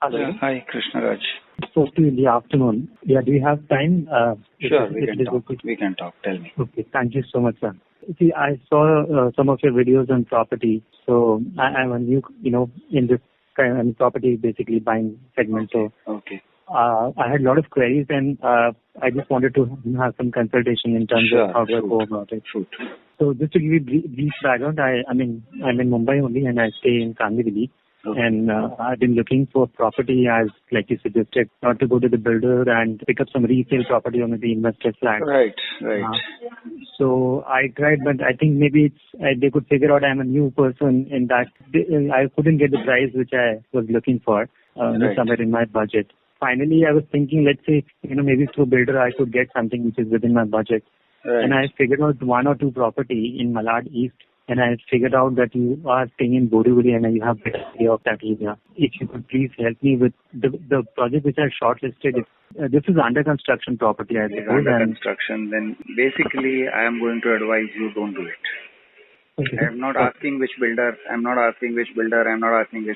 Hello. Yeah, hi, Krishnaraj. Spoke to you in the afternoon. Yeah, do you have time? Sure, we can talk. We can talk. Tell me. Okay, thank you so much, sir. See, I saw some of your videos on property. So I'm a new, in this kind of property, basically buying segment. Okay. So Okay. I had a lot of queries, and I just wanted to have some consultation in terms of how to go about it. Shoot. So just to give you brief background, I'm in Mumbai only, and I stay in Kandivali. Okay. And I've been looking for property, as like you suggested, not to go to the builder and pick up some resale property or maybe investor flat. Right. So I tried, but I think maybe they could figure out I'm a new person in that I couldn't get the price which I was looking for, somewhere in my budget. Finally, I was thinking, let's say, maybe through builder I could get something which is within my budget. Right. And I figured out one or two property in Malad East, and I figured out that you are staying in Borivali and you have better idea of that area. If you could please help me with the project which I shortlisted. This is under construction property, I suppose. Under construction, then basically I am going to advise you don't do it. Okay. I am not asking which builder, I'm not asking which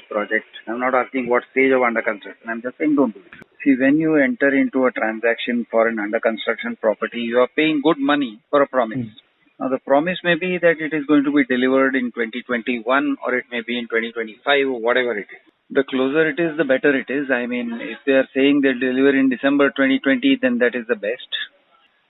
project, I'm not asking what stage of under construction. I'm just saying don't do it. See, when you enter into a transaction for an under construction property, you are paying good money for a promise. Now, the promise may be that it is going to be delivered in 2021 or it may be in 2025 or whatever it is. The closer it is, the better it is. I mean, if they are saying they'll deliver in December 2020, then that is the best.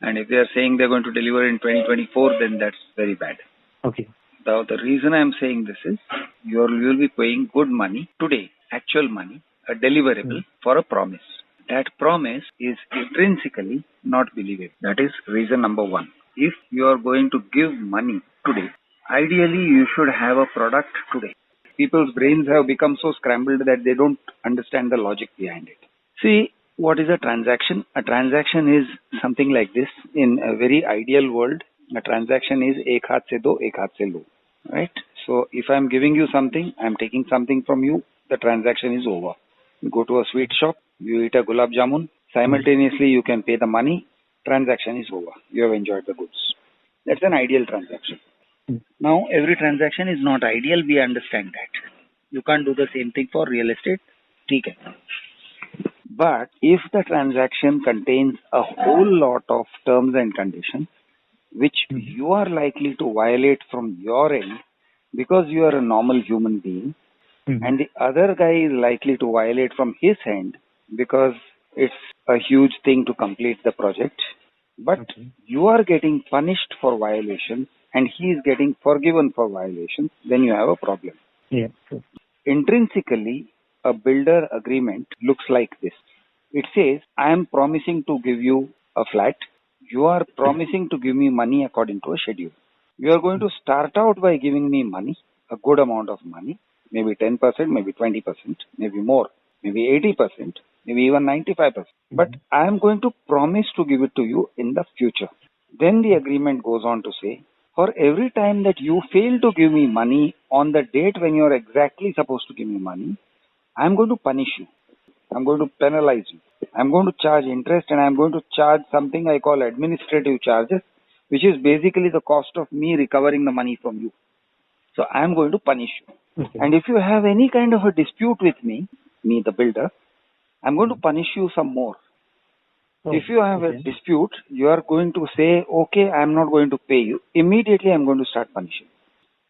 And if they are saying they're going to deliver in 2024, then that's very bad. Okay. Now, the reason I'm saying this is you will be paying good money today, actual money, a deliverable for a promise. That promise is intrinsically not believable. That is reason number one. If you are going to give money today, ideally you should have a product today. People's brains have become so scrambled that they don't understand the logic behind it. See, what is a transaction? A transaction is something like this. In a very ideal world, a transaction is ek haath se do, ek haath se lo. Right? So if I'm giving you something, I'm taking something from you, the transaction is over. You go to a sweet shop, you eat a gulab jamun, simultaneously you can pay the money, transaction is over. You have enjoyed the goods. That's an ideal transaction. Now, every transaction is not ideal, we understand that. You can't do the same thing for real estate. Okay. But if the transaction contains a whole lot of terms and conditions, which you are likely to violate from your end because you are a normal human being, and the other guy is likely to violate from his end because it's a huge thing to complete the project, but you are getting punished for violations and he is getting forgiven for violations, then you have a problem. Yeah. Intrinsically, a builder agreement looks like this. It says, I am promising to give you a flat. You are promising to give me money according to a schedule. You are going to start out by giving me money, a good amount of money, maybe 10%, maybe 20%, maybe more, maybe 80%, maybe even 95%. But I am going to promise to give it to you in the future. Then the agreement goes on to say, for every time that you fail to give me money on the date when you are exactly supposed to give me money, I am going to punish you. I am going to penalize you. I am going to charge interest and I am going to charge something I call administrative charges, which is basically the cost of me recovering the money from you. So I am going to punish you. Okay. And if you have any kind of a dispute with me the builder, I am going to punish you some more. If you have a dispute, you are going to say, okay, I am not going to pay you. Immediately I am going to start punishing.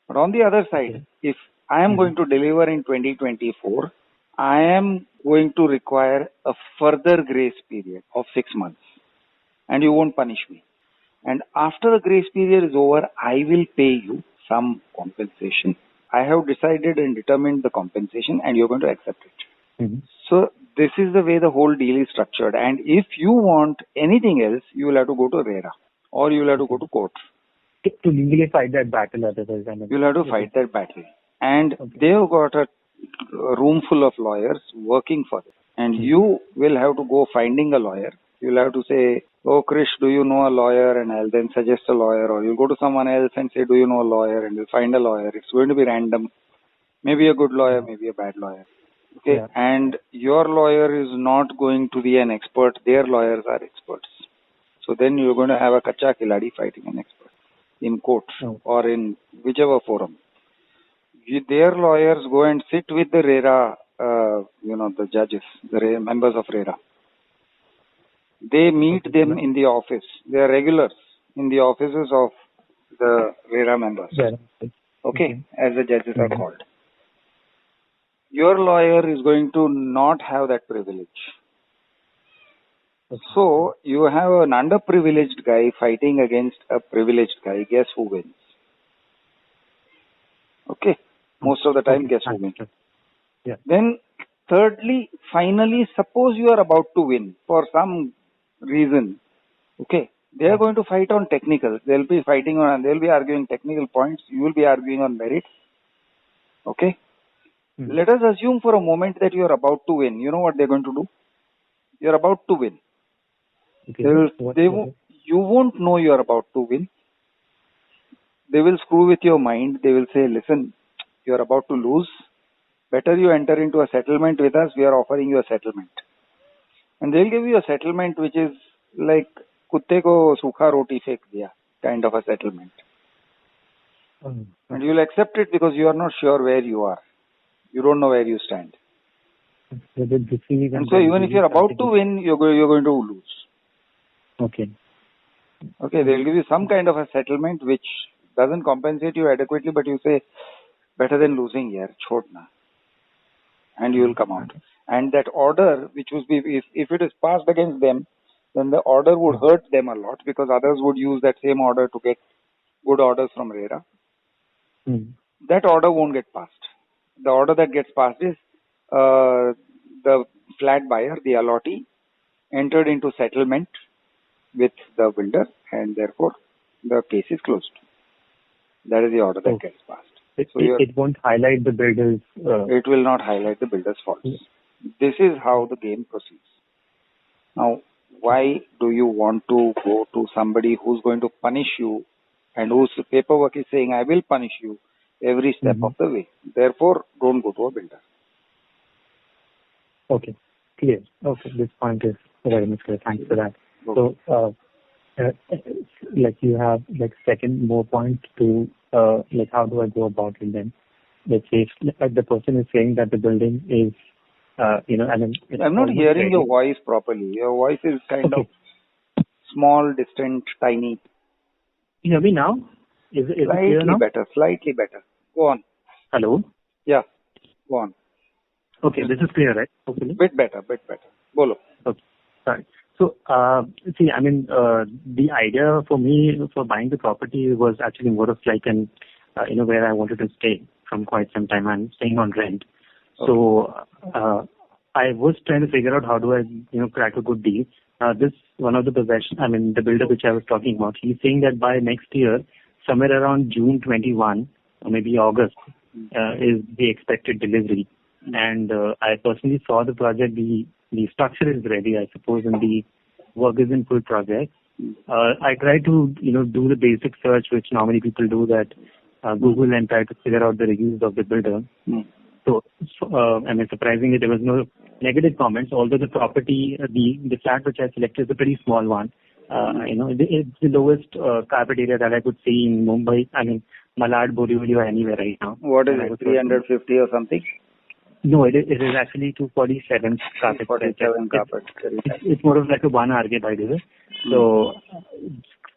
But on the other side, if I am going to deliver in 2024, I am going to require a further grace period of 6 months. And you won't punish me. And after the grace period is over, I will pay you some compensation. I have decided and determined the compensation and you're going to accept it. So this is the way the whole deal is structured. And if you want anything else, you will have to go to RERA or you will have to go to court. To legally fight that battle, otherwise. You'll have to fight that battle. And they have got a room full of lawyers working for it. And you will have to go finding a lawyer. You'll have to say, oh, Krish, do you know a lawyer? And I'll then suggest a lawyer. Or you'll go to someone else and say, do you know a lawyer? And you'll find a lawyer. It's going to be random. Maybe a good lawyer, maybe a bad lawyer. Okay. Yeah. And your lawyer is not going to be an expert. Their lawyers are experts. So then you're going to have a kacha khiladi fighting an expert in court or in whichever forum. Their lawyers go and sit with the RERA the judges, the members of RERA. They meet them in the office. They are regulars in the offices of the RERA members. Okay, as the judges are called. Your lawyer is going to not have that privilege. So, you have an underprivileged guy fighting against a privileged guy. Guess who wins? Okay. Most of the time, guess who wins? Yeah. Then, thirdly, finally, suppose you are about to win for some reason. Okay. They are going to fight on technicals. They will be arguing technical points. You will be arguing on merits. Okay. Let us assume for a moment that you are about to win. You know what they are going to do? You are about to win. Okay. You won't know you are about to win. They will screw with your mind. They will say, listen, you are about to lose. Better you enter into a settlement with us. We are offering you a settlement. And they'll give you a settlement which is like kutte ko sukha roti fek diya kind of a settlement. And you'll accept it because you are not sure where you are. You don't know where you stand. And so even if you're about to win, you're going to lose. Okay. Okay, they'll give you some kind of a settlement which doesn't compensate you adequately, but you say, better than losing here, chodna. And you will come out. And that order, which would be, if it is passed against them, then the order would hurt them a lot because others would use that same order to get good orders from RERA. That order won't get passed. The order that gets passed is the flat buyer, the allottee, entered into settlement with the builder and therefore the case is closed. That is the order that gets passed. It won't highlight the builder's... It will not highlight the builder's faults. This is how the game proceeds. Now, why do you want to go to somebody who's going to punish you and whose paperwork is saying, I will punish you every step of the way? Therefore, don't go to a builder. Okay, clear. Okay, this point is very much clear. Thanks for that. Okay. So, you have second more point to how do I go about it then? Let's say if the person is saying that the building is I'm not hearing your voice properly. Your voice is kind of small, distant, tiny. You hear me now? Is it clear now? Slightly better. Go on. Hello? Yeah, go on. Okay, this is clear, right? Hopefully. Bit better. Bolo. Okay, sorry. So, the idea for me for buying the property was actually more of where I wanted to stay from quite some time. I'm staying on rent. Okay. So, I was trying to figure out how do I, crack a good deal. This one of the the builder which I was talking about, he's saying that by next year, somewhere around June 21 or maybe August, is the expected delivery. And I personally saw the project. The structure is ready, I suppose, and the work is in full progress. I tried to, do the basic search, which normally people do, that Google, and try to figure out the reviews of the builder. So, surprisingly, there was no negative comments, although the property, the flat which I selected is a pretty small one. It's the lowest carpet area that I could see in Mumbai. Malad, Borivali, or anywhere right now. What is it, 350 or something? No, it is actually 247 carpet. 247 carpet. It's more of like a 1 RK, by the way. So,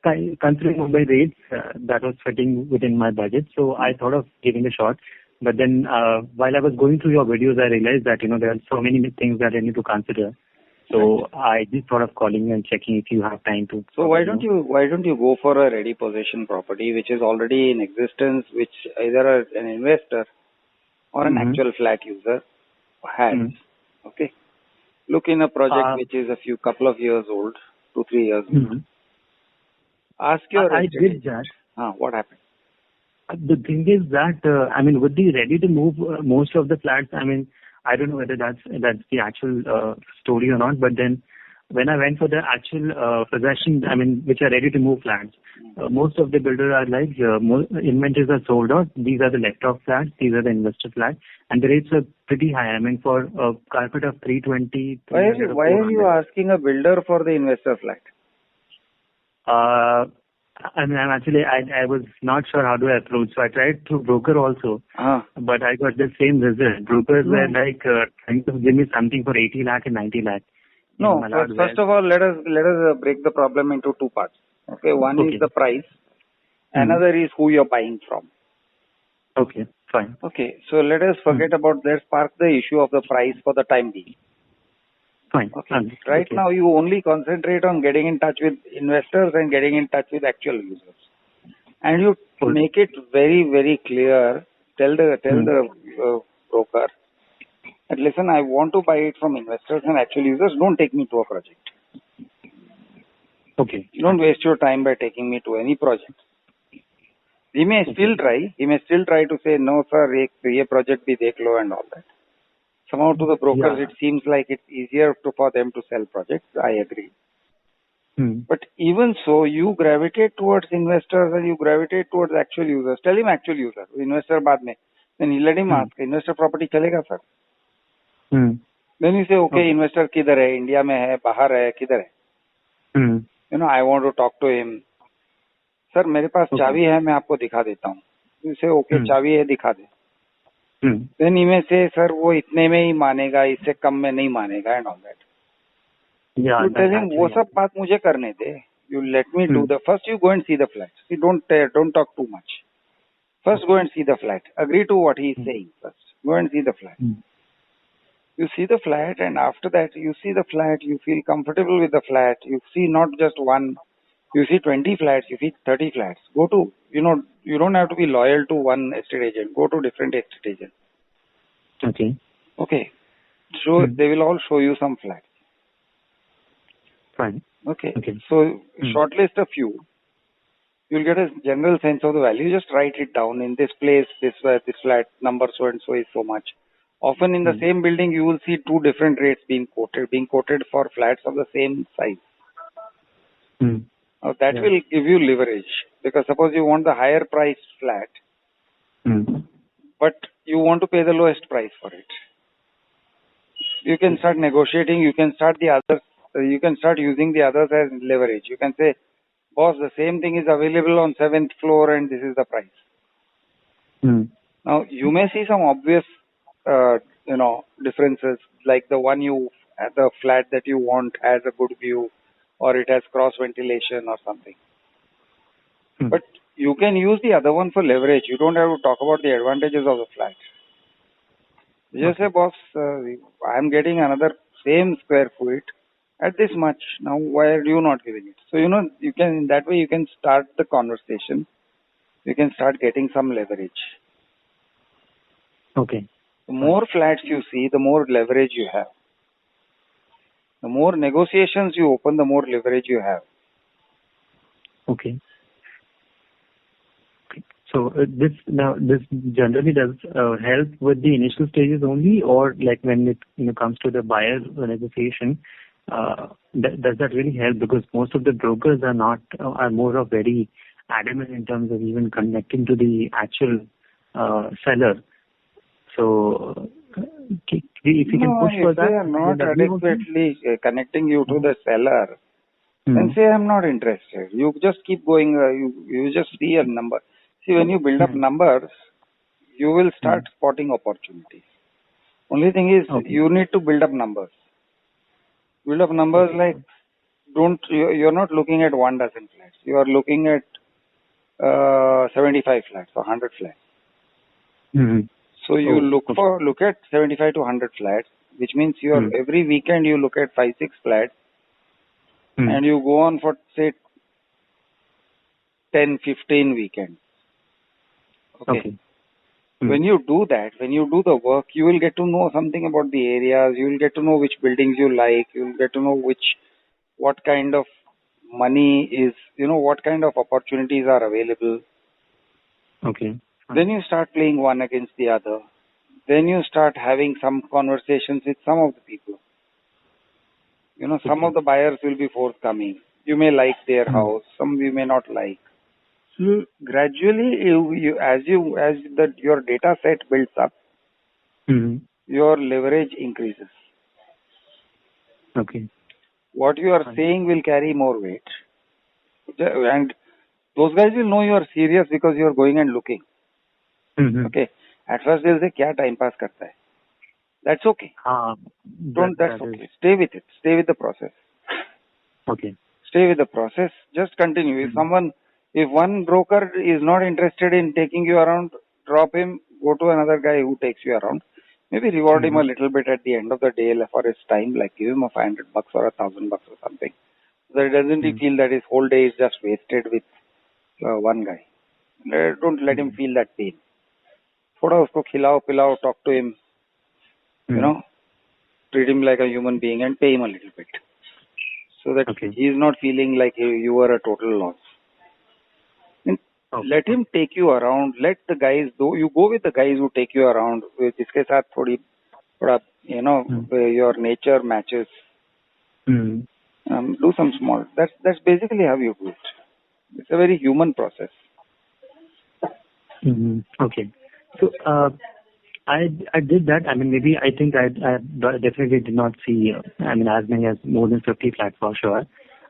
considering Mumbai rates, that was fitting within my budget. So, I thought of giving a shot. But then, while I was going through your videos, I realized that, there are so many things that I need to consider. So, I just thought of calling and checking if you have time to. So, why don't you go for a ready possession property, which is already in existence, which either an investor or an actual flat user has. Okay. Look in a project which is couple of years old, 2-3 years old. Ask your I did that. What happened? The thing is that, would be ready to move most of the flats. I don't know whether that's the actual story or not, but then when I went for the actual possession, which are ready to move flats, most of the builders are like, inventories are sold out. These are the left off flats. These are the investor flats. And the rates are pretty high. For a carpet of 320. Why are you asking a builder for the investor flat? I mean, I was not sure how to approach. So I tried through broker also, but I got the same result. Brokers were like trying to give me something for 80 lakh and 90 lakh. No, first of all, let us break the problem into two parts. Okay, one is the price. Another is who you're buying from. Okay, fine. Okay, so let us let's park the issue of the price for the time being. Fine. Okay. Right now, you only concentrate on getting in touch with investors and getting in touch with actual users. And you make it very, very clear. Tell the broker that, listen, I want to buy it from investors and actual users. Don't take me to a project. Okay. Don't waste your time by taking me to any project. He may still try. He may still try to say, no, sir, ye project bhi dekh lo and all that. Somehow to the brokers, it seems like it's easier for them to sell projects. I agree. But even so, you gravitate towards investors and you gravitate towards actual users. Tell him actual user, investor baad mein. Then you let him ask, investor property chalega, sir? Then you say, okay, investor kidhar hai? India mein hai, bahar hai, kidhar hai? I want to talk to him. Sir, मेरे पास चाबी है, मैं आपको दिखा देता हूँ. You say, okay, चाबी है, दिखा दे. Then he may say, sir, वो इतने में ही मानेगा, इससे कम में नहीं मानेगा and all that. You tell him, वो सब बात मुझे करने दे. You let me do the first. You go and see the flat. See, don't talk too much. First, go and see the flat. Agree to what he is saying first. Go and see the flat. You see the flat, and after that, you see the flat. You feel comfortable with the flat. You see not just one. You see 20 flats. You see 30 flats. Go to, you don't have to be loyal to one estate agent. Go to different estate agents. Okay. So they will all show you some flats. Fine. Okay. So shortlist a few. You'll get a general sense of the value. You just write it down. In this place, this flat number so and so is so much. Often in the same building, you will see two different rates being quoted for flats of the same size. Now that will give you leverage, because suppose you want the higher priced flat, but you want to pay the lowest price for it. You can start negotiating. You can start using the others as leverage. You can say, boss, the same thing is available on 7th floor and this is the price. Now, you may see some obvious, differences, like the flat that you want has a good view, or it has cross ventilation or something. But you can use the other one for leverage. You don't have to talk about the advantages of the flat. You just say, boss, I am getting another same square foot at this much. Now, why are you not giving it? So, you can, in that way, you can start the conversation. You can start getting some leverage. Okay. The more flats you see, the more leverage you have. The more negotiations you open, the more leverage you have. Okay. So this generally does help with the initial stages only, or like when it comes to the buyer negotiation, does that really help? Because most of the brokers are more of very adamant in terms of even connecting to the actual seller. So if you can push for that, if they are not adequately connecting you to the seller, then say I'm not interested. You just keep going. You just see a number. See, when you build up numbers, you will start spotting opportunities. Only thing is, you need to build up numbers. Build up numbers like, you're not looking at 1 dozen flats. You are looking at 75 flats or 100 flats. So you look at 75 to 100 flats, which means every weekend you look at 5-6 flats, and you go on for say 10-15 weekends. Okay. When you do that, when you do the work, you will get to know something about the areas. You will get to know which buildings you like. You will get to know what kind of money is, what kind of opportunities are available. Okay. Then you start playing one against the other. Then you start having some conversations with some of the people. Some of the buyers will be forthcoming. You may like their house. Some you may not like. So gradually, as your data set builds up, your leverage increases. Okay. What you are saying will carry more weight. And Those guys will know you are serious because you are going and looking. Okay. At first they'll say, "Kya time pass karta hai?" That's okay. That's okay. Stay with it. Stay with the process. Okay. Stay with the process. Just continue. If one broker is not interested in taking you around, drop him. Go to another guy who takes you around. Maybe reward him a little bit at the end of the day for his time. Like give him a $500 or $1,000 or something. So that doesn't he feel that his whole day is just wasted with one guy. Don't let him feel that pain. थोड़ा उसको खिलाओ पिलाओ, talk to him, treat him like a human being and pay him a little bit so that he is not feeling like you are a total loss. And let him take you around. Let the guys, you go with the guys who take you around, जिसके साथ थोड़ा your nature matches. Do some small. That's basically how you do it. It's a very human process. Okay. So I did that. I mean, maybe I think I definitely did not see, as many as more than 50 flats for sure.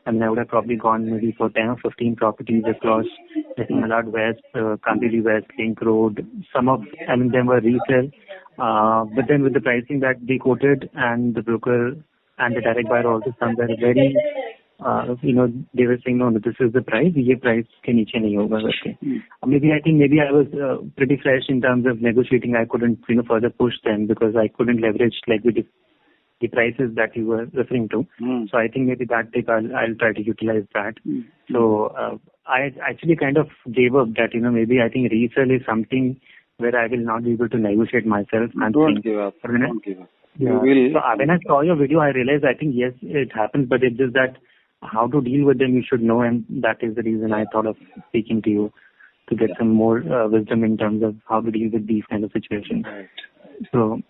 I mean, I would have probably gone maybe for 10 or 15 properties across, I think, Malad West, Kandivali West, Link Road. Some of them were resale. But then with the pricing that they quoted and the broker and the direct buyer also, some were very, they were saying, no, this is the price, ye price ke niche nahi hoga. Okay. Maybe I was pretty fresh in terms of negotiating. I couldn't, further push them because I couldn't leverage like with the prices that you were referring to. So I think maybe that take I'll try to utilize that. So I actually kind of gave up that, maybe I think resale is something where I will not be able to negotiate myself. Don't give up. Don't give up. Yeah. So when I saw your video, I realized I think, yes, it happens, but it's just that how to deal with them you should know, and that is the reason I thought of speaking to you to get some more wisdom in terms of how to deal with these kind of situations. Right. So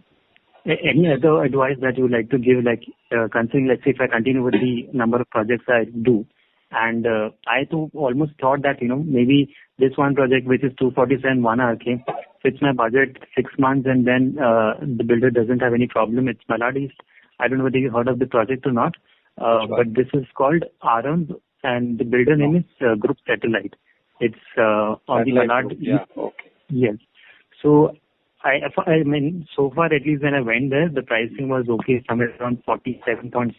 any other advice that you would like to give, like considering, let's say, if I continue with the number of projects I do, and I too almost thought that, maybe this one project which is 247 1 RK fits my budget 6 months, and then the builder doesn't have any problem. It's Malad East. I don't know whether you heard of the project or not, but this is called Aram, and the builder name is Group Satellite. It's on the Malad East. Yeah, okay. Yes. So I mean, so far at least when I went there, the pricing was okay, somewhere around 47.6,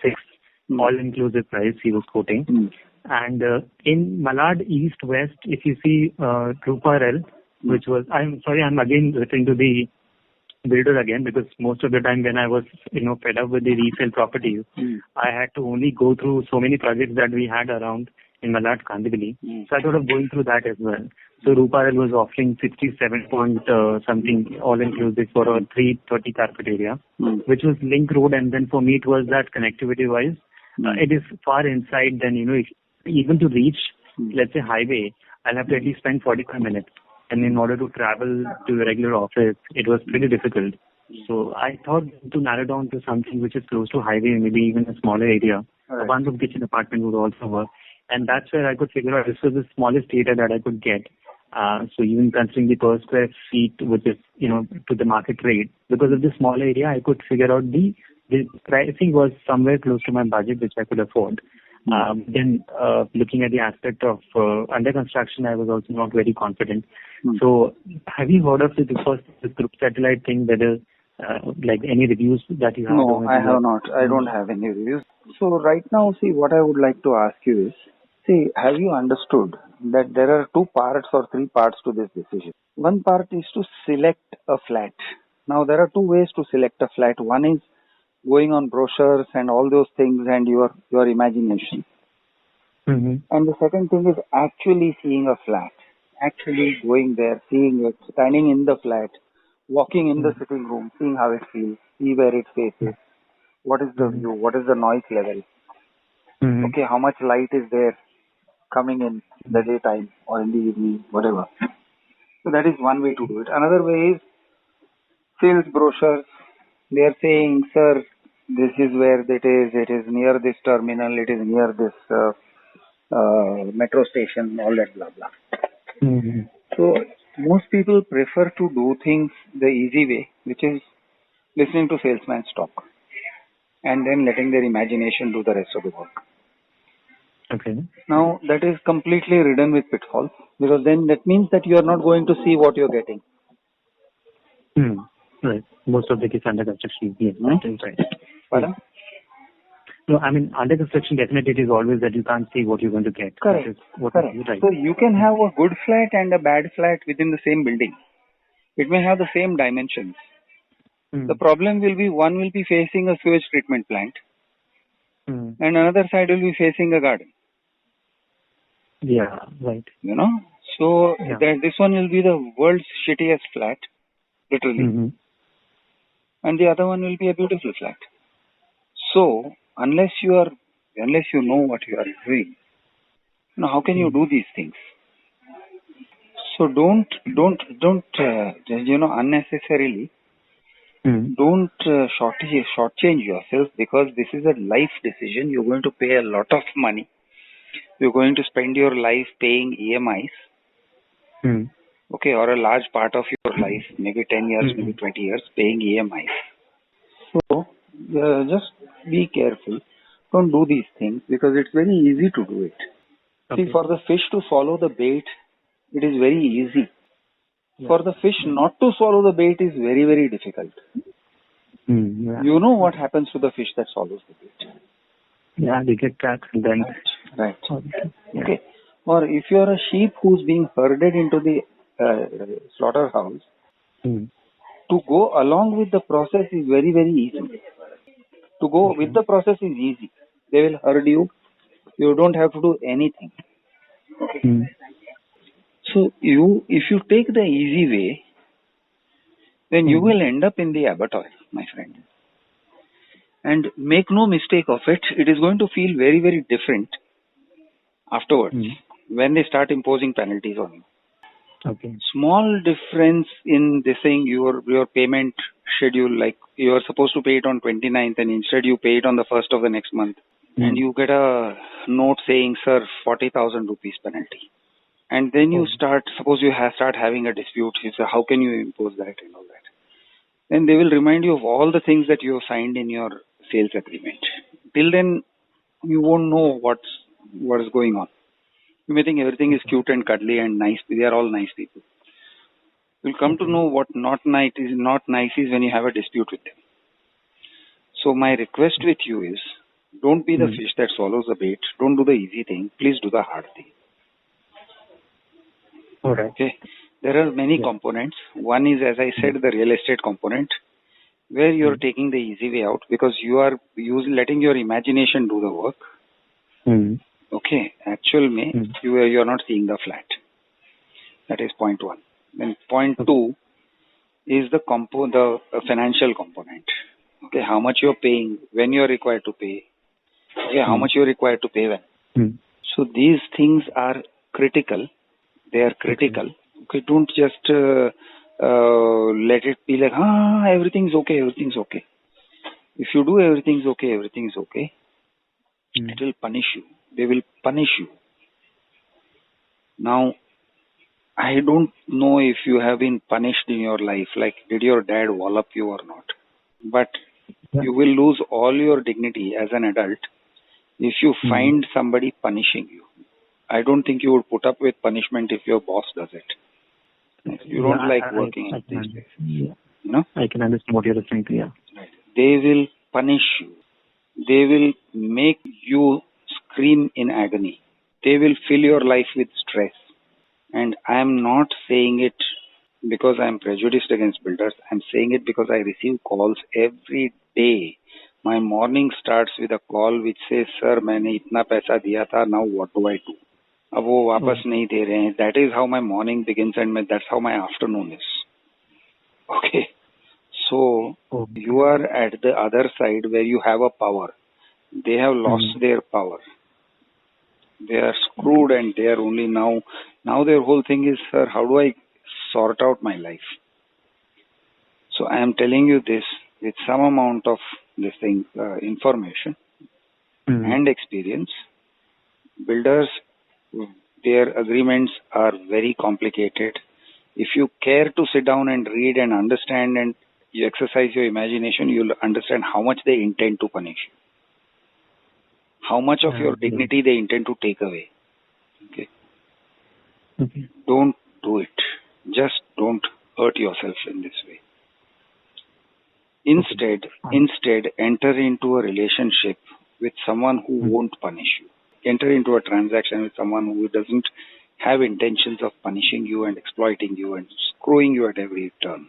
all-inclusive price he was quoting. And in Malad East West, if you see Ruparel, which was, I'm sorry, I'm again referring to the builder again, because most of the time when I was, fed up with the resale properties, I had to only go through so many projects that we had around in Malad Kandivali. So I thought of going through that as well. So Ruparel was offering 67 point something all-inclusive for a 330 carpet area, which was Link Road, and then for me it was that connectivity-wise, it is far inside. Then, even to reach, let's say, highway, I'll have to at least spend 45 minutes. And in order to travel to the regular office, it was pretty difficult. So I thought to narrow down to something which is close to highway, maybe even a smaller area. A one-room kitchen apartment would also work. And that's where I could figure out this was the smallest area that I could get. So even considering the per square feet, which is, to the market rate, because of the small area, I could figure out the pricing was somewhere close to my budget, which I could afford. Then looking at the aspect of under construction, I was also not very confident. So have you heard of this Group Satellite thing, whether like any reviews that you have? No, I have not. I don't have any reviews. So right now, see, what I would like to ask you is, see, have you understood that there are 2 parts or 3 parts to this decision? One part is to select a flat. Now, there are 2 ways to select a flat. One is going on brochures and all those things and your imagination. And the second thing is actually seeing a flat. Actually going there, seeing it, standing in the flat, walking in the sitting room, seeing how it feels, see where it faces, what is the view, what is the noise level, okay, how much light is there coming in the daytime or in the evening, whatever. So that is one way to do it. Another way is sales brochures. They are saying, sir, this is where it is near this terminal, it is near this metro station, all that blah blah. So most people prefer to do things the easy way, which is listening to salesman's talk and then letting their imagination do the rest of the work. Okay. Now that is completely ridden with pitfalls, because then that means that you are not going to see what you're getting. Right. Most of the case under construction. Yes, that is right. Pardon? No, I mean, under construction, definitely it is always that you can't see what you're going to get. Correct. That is what Correct. is right. So you can have a good flat and a bad flat within the same building. It may have the same dimensions. The problem will be, one will be facing a sewage treatment plant and another side will be facing a garden. Yeah, right. You know? So this one will be the world's shittiest flat, literally. And the other one will be a beautiful flat. So unless you know what you are doing, how can you do these things? So don't unnecessarily don't shortchange yourself, because this is a life decision. You're going to pay a lot of money. You're going to spend your life paying EMIs. Okay, or a large part of your life, maybe 10 years, maybe 20 years, paying EMIs. So just be careful. Don't do these things, because it's very easy to do it. Okay. See, for the fish to swallow the bait, it is very easy. Yeah. For the fish not to swallow the bait is very, very difficult. You know what happens to the fish that swallows the bait? Yeah, they get trapped and then... Right. Okay. Or if you are a sheep who's being herded into the slaughterhouse, to go along with the process is very, very easy. To go with the process is easy. They will herd you. You don't have to do anything. Okay. So if you take the easy way, then you will end up in the abattoir, my friend. And make no mistake of it, it is going to feel very, very different afterwards when they start imposing penalties on you. Okay. Small difference in this thing, your payment schedule, like you are supposed to pay it on 29th and instead you pay it on the 1st of the next month. And you get a note saying, sir, 40,000 rupees penalty. And then you suppose you start having a dispute. You say, how can you impose that and all that? Then they will remind you of all the things that you have signed in your sales agreement. Till then, you won't know what is going on. You may think everything is cute and cuddly and nice. They are all nice people. You'll come to know what not nice is when you have a dispute with them. So my request with you is, don't be the fish that swallows the bait. Don't do the easy thing. Please do the hard thing. All right. Okay. There are many components. One is, as I said, the real estate component, where you're taking the easy way out because you are letting your imagination do the work. Okay. Actual you are not seeing the flat. That is point one. Then point two is the financial component. Okay. How much you're paying, when you're required to pay. Okay. How much you're required to pay when. So these things are critical. They are critical. Okay. Don't just let it be like, everything's okay, everything's okay. If you do everything's okay, it will punish you. They will punish you. Now, I don't know if you have been punished in your life, like did your dad wallop you or not. But you will lose all your dignity as an adult if you find somebody punishing you. I don't think you would put up with punishment if your boss does it. You don't like working at these days. Yeah. You know? I can understand what you're saying. Yeah. Right. They will punish you. They will make you scream in agony. They will fill your life with stress. And I am not saying it because I am prejudiced against builders. I am saying it because I receive calls every day. My morning starts with a call which says, sir, मैंने इतना पैसा दिया था, now what do I do? अब वो वापस नहीं दे रहे हैं. That is how my morning begins and that's how my afternoon is. Okay. So, you are at the other side where you have a power. They have lost their power. They are screwed and they are only now their whole thing is, sir, how do I sort out my life? So I am telling you this with some amount of this thing, information and experience. Builders, their agreements are very complicated. If you care to sit down and read and understand and you exercise your imagination, you'll understand how much they intend to punish you. how much of your dignity they intend to take away. Okay. Okay. Don't do it. Just don't hurt yourself in this way. Instead, enter into a relationship with someone who won't punish you. Enter into a transaction with someone who doesn't have intentions of punishing you and exploiting you and screwing you at every turn.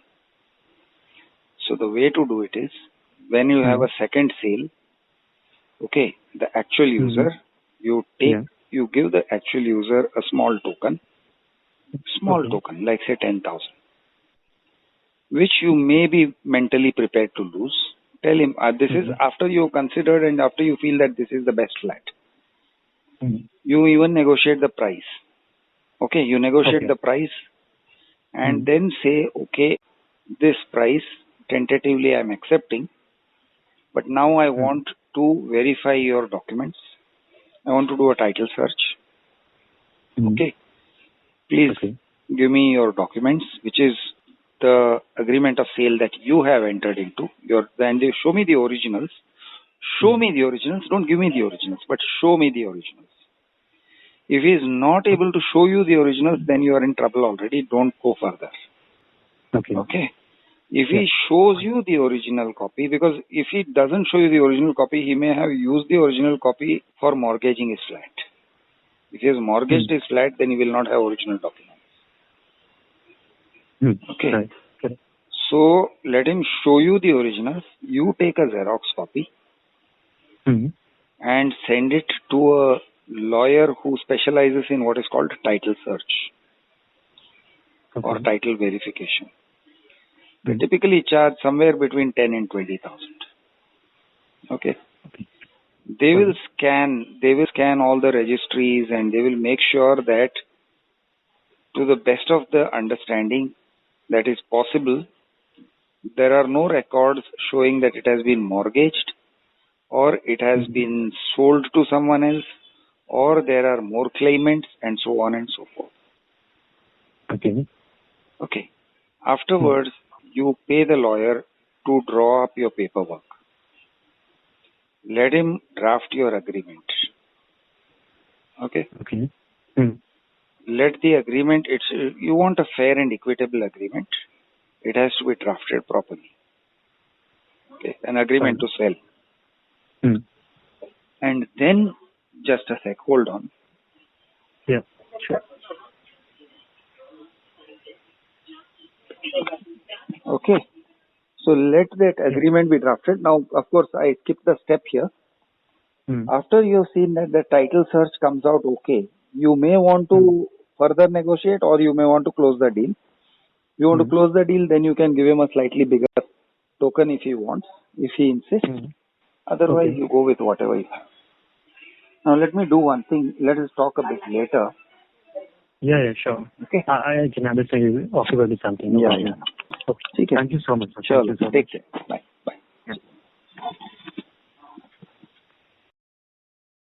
So the way to do it is, when you have a second sale, okay, the actual user, you give the actual user a small token, like say 10,000, which you may be mentally prepared to lose. Tell him, this is after you considered and after you feel that this is the best flat. You even negotiate the price. Okay, you negotiate the price and then say, okay, this price tentatively I am accepting, but now I want to verify your documents. I want to do a title search. Okay, please give me your documents, which is the agreement of sale that you have entered into. Then they show me the originals. Show me the originals. Don't give me the originals, but show me the originals. If he is not able to show you the originals, then you are in trouble already. Don't go further. Okay. If he shows you the original copy, because if he doesn't show you the original copy, he may have used the original copy for mortgaging his flat. If he has mortgaged his flat, then he will not have original documents. Okay. Right. So let him show you the originals. You take a Xerox copy and send it to a lawyer who specializes in what is called title search or title verification. They typically charge somewhere between 10 and 20,000. Okay. They will scan all the registries and they will make sure that, to the best of the understanding that is possible, there are no records showing that it has been mortgaged or it has been sold to someone else or there are more claimants and so on and so forth. Okay. Afterwards, you pay the lawyer to draw up your paperwork. Let him draft your agreement. Okay. Let the agreement, you want a fair and equitable agreement. It has to be drafted properly. Okay. An agreement to sell. And then, just a sec, hold on. Yeah, sure. Okay. So let that agreement be drafted. Now, of course, I skipped the step here. After you have seen that the title search comes out okay, you may want to further negotiate or you may want to close the deal. If you want to close the deal, then you can give him a slightly bigger token if he wants, if he insists. Otherwise, you go with whatever you have. Now, let me do one thing. Let us talk a bit later. Yeah, sure. Okay. I can understand you offer something. Yeah. Okay. Thank you so much. Sure. Take care. Bye.